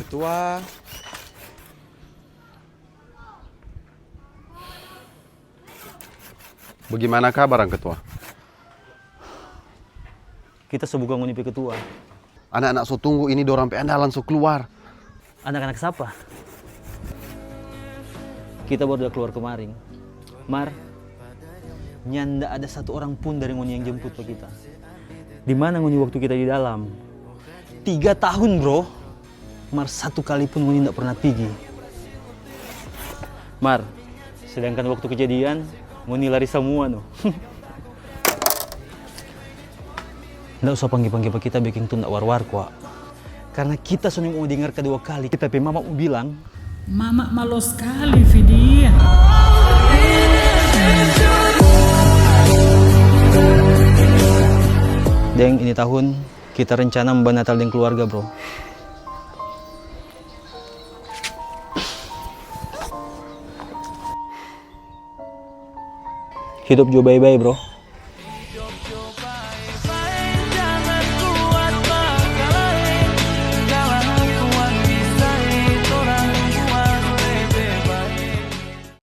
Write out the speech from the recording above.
Ketua. Bagaimana kabar, Ketua? Kita sebuka ngoni pe ketua. Anak-anak so tunggu ini dorang pe andalan so keluar. Anak-anak siapa? Kita baru udah keluar kemarin. Mar, nyanda ada satu orang pun dari ngoni yang jemput ke kita. Di mana ngoni waktu kita di dalam? 3 tahun bro. Mar, satu kali pun ngoni nggak pernah pergi. Mar, sedangkan waktu kejadian ngoni lari semua no. Nggak usah panggil-panggil kita bikin tuh nggak war-war kok. Karena kita sudah mau dengar kedua kali, kita pe mama mau bilang, Mama malu sekali, Vidi. Deng, ini tahun kita rencana membawa Natal dengan keluarga, bro. Hidup juga bye-bye, bro.